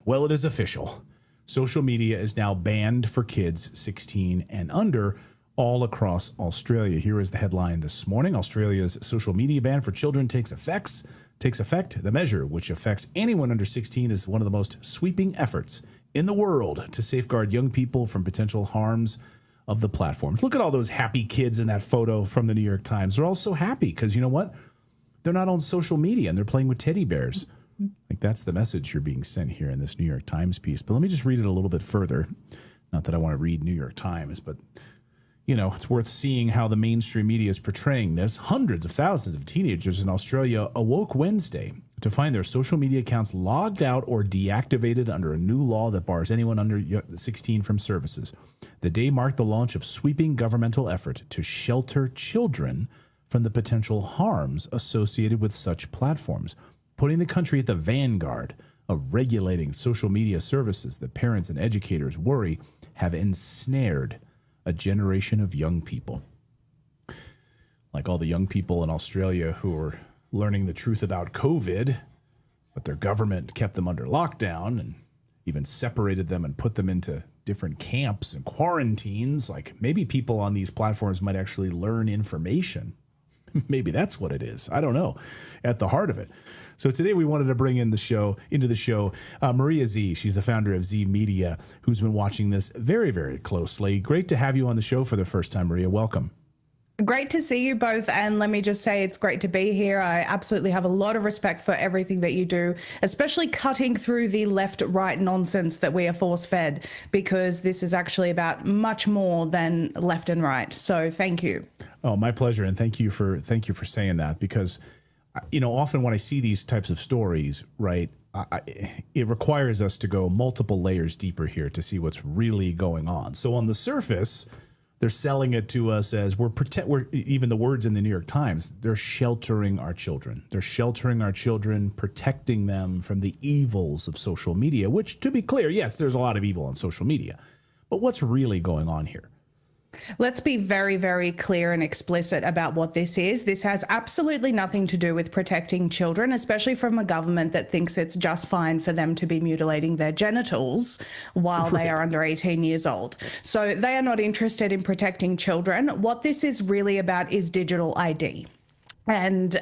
Well, it is official. Social media is now banned for kids 16 and under all across Australia. Here is the headline this morning. Australia's social media ban for children takes effect. The measure, which affects anyone under 16, is one of the most sweeping efforts in the world to safeguard young people from potential harms of the platforms. Look at all those happy kids in that photo from the New York Times. They're all so happy because you know what? They're not on social media and they're playing with teddy bears. Like that's the message you're being sent here in this New York Times piece. But let me just read it a little bit further. Not that I want to read New York Times, but you know, it's worth seeing how the mainstream media is portraying this. Hundreds of thousands of teenagers in Australia awoke Wednesday to find their social media accounts logged out or deactivated under a new law that bars anyone under 16 from services. The day marked the launch of sweeping governmental effort to shelter children from the potential harms associated with such platforms, putting the country at the vanguard of regulating social media services that parents and educators worry have ensnared a generation of young people. Like all the young people in Australia who are learning the truth about COVID, but their government kept them under lockdown and even separated them and put them into different camps and quarantines. Like maybe people on these platforms might actually learn information. Maybe that's what it is. I don't know. At the heart of it. So today we wanted to bring into the show Maria Zeee. She's the founder of Zeee Media, who's been watching this very, very closely. Great to have you on the show for the first time, Maria. Welcome. Great to see you both. And let me just say it's great to be here. I absolutely have a lot of respect for everything that you do, especially cutting through the left-right nonsense that we are force-fed, because this is actually about much more than left and right. So thank you. Oh, my pleasure. And thank you for saying that, because you know, often when I see these types of stories, right, it requires us to go multiple layers deeper here to see what's really going on. So on the surface, they're selling it to us as we're even the words in the New York Times, they're sheltering our children. They're sheltering our children, protecting them from the evils of social media, which, to be clear, yes, there's a lot of evil on social media. But what's really going on here? Let's be very, very clear and explicit about what this is. This has absolutely nothing to do with protecting children, especially from a government that thinks it's just fine for them to be mutilating their genitals while they are under 18 years old. So they are not interested in protecting children. What this is really about is digital ID. And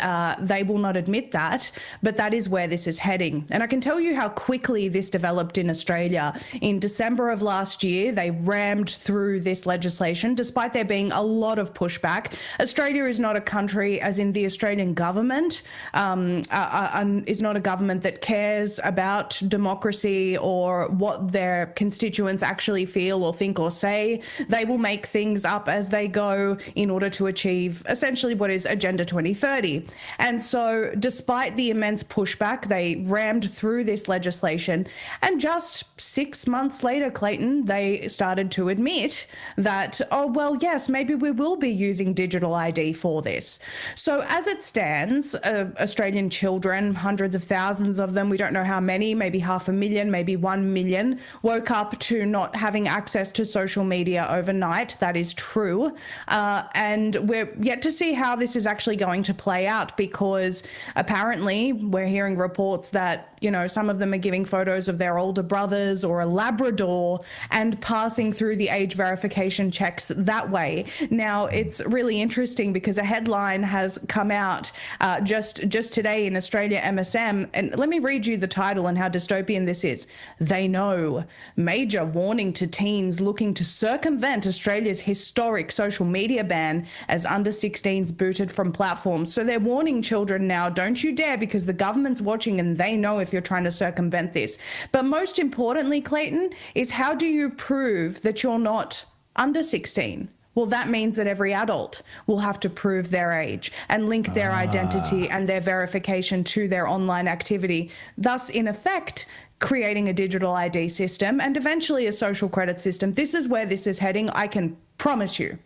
they will not admit that, but that is where this is heading. And I can tell you how quickly this developed in Australia. In December of last year, they rammed through this legislation, despite there being a lot of pushback. Australia is not a country, as in the Australian government, is not a government that cares about democracy or what their constituents actually feel or think or say. They will make things up as they go in order to achieve essentially what is Agenda 2030. And so despite the immense pushback, they rammed through this legislation. And just 6 months later, Clayton, they started to admit that, oh, well, yes, maybe we will be using digital ID for this. So as it stands, Australian children, hundreds of thousands of them, we don't know how many, maybe 500,000, maybe 1 million, woke up to not having access to social media overnight. That is true. And we're yet to see how this is actually going to play out, because apparently we're hearing reports that, you know, some of them are giving photos of their older brothers or a Labrador and passing through the age verification checks that way. Now, it's really interesting because a headline has come out just today in Australia MSM, and let me read you the title and how dystopian this is. They know. Major warning to teens looking to circumvent Australia's historic social media ban as under 16s booted from platforms. So they're warning children now, don't you dare, because the government's watching and they know if you're trying to circumvent this. But most importantly, Clayton, is how do you prove that you're not under 16? Well, that means that every adult will have to prove their age and link their identity and their verification to their online activity, thus, in effect, creating a digital ID system and eventually a social credit system. This is where this is heading, I can promise you.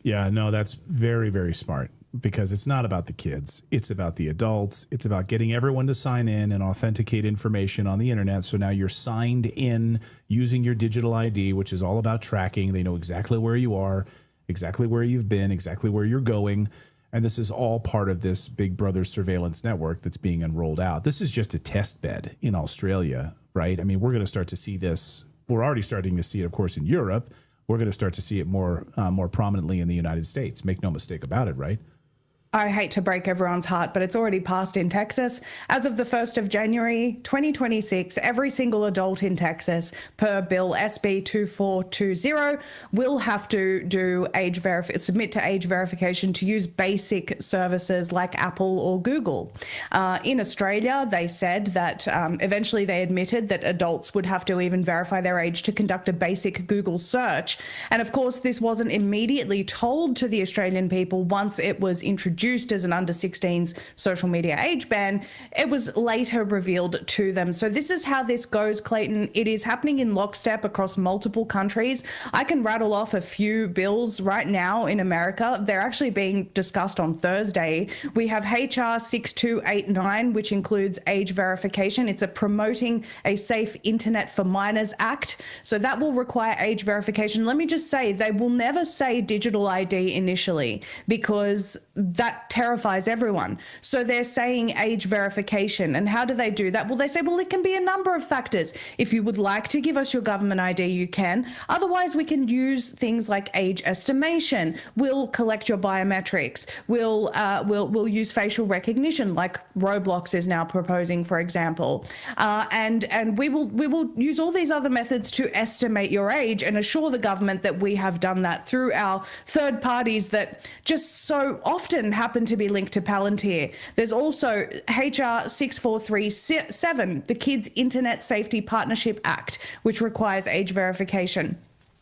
Yeah, no, that's very, very smart, because it's not about the kids. It's about the adults. It's about getting everyone to sign in and authenticate information on the internet. So now you're signed in using your digital ID, which is all about tracking. They know exactly where you are, exactly where you've been, exactly where you're going. And this is all part of this Big Brother surveillance network that's being unrolled out. This is just a test bed in Australia right? I mean, we're going to start to see this. We're already starting to see it, of course, in Europe. We're going to start to see it more prominently in the United States. Make no mistake about it, right? I hate to break everyone's heart, but it's already passed in Texas. As of the 1st of January, 2026, every single adult in Texas, per Bill SB 2420, will have to submit to age verification to use basic services like Apple or Google. In Australia, they said that eventually they admitted that adults would have to even verify their age to conduct a basic Google search. And of course, this wasn't immediately told to the Australian people once it was introduced as an under 16s social media age ban. It was later revealed to them. So this is how this goes, Clayton. It is happening in lockstep across multiple countries. I can rattle off a few bills right now in America. They're actually being discussed on Thursday. We have HR 6289, which includes age verification. It's a Promoting a Safe Internet for Minors Act. So that will require age verification. Let me just say, they will never say digital ID initially, because that terrifies everyone. So they're saying age verification. And how do they do that? Well, they say, well, it can be a number of factors. If you would like to give us your government ID, you can. Otherwise, we can use things like age estimation. We'll collect your biometrics. We'll use facial recognition, like Roblox is now proposing, for example. And we will use all these other methods to estimate your age and assure the government that we have done that through our third parties that just so often happen to be linked to Palantir. There's also HR 6437, the Kids Internet Safety Partnership Act, which requires age verification.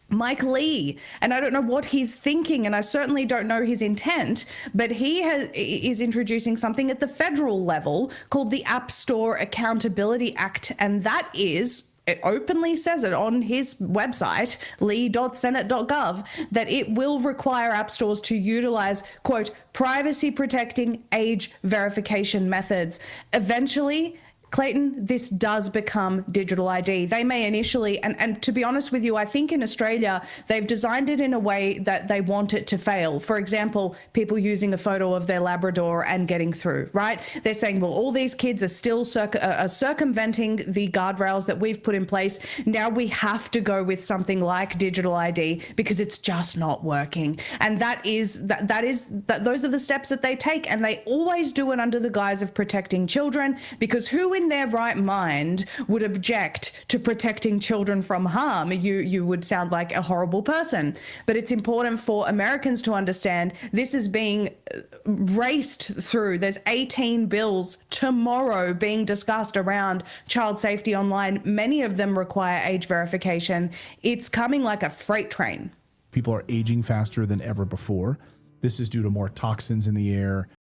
Mike Lee, and I don't know what he's thinking, and I certainly don't know his intent, but he is introducing something at the federal level called the App Store Accountability Act, and that is, it openly says it on his website, lee.senate.gov, that it will require app stores to utilize, quote, privacy protecting age verification methods. Eventually, Clayton, this does become digital ID. They may initially, and to be honest with you, I think in Australia, they've designed it in a way that they want it to fail. For example, people using a photo of their Labrador and getting through, right? They're saying, well, all these kids are still circumventing the guardrails that we've put in place. Now we have to go with something like digital ID because it's just not working. And those are the steps that they take. And they always do it under the guise of protecting children, because who in their right mind would object to protecting children from harm? You would sound like a horrible person. But it's important for Americans to understand this is being raced through. There's 18 bills tomorrow being discussed around child safety online. Many of them require age verification. It's coming like a freight train. People are aging faster than ever before. This is due to more toxins in the air,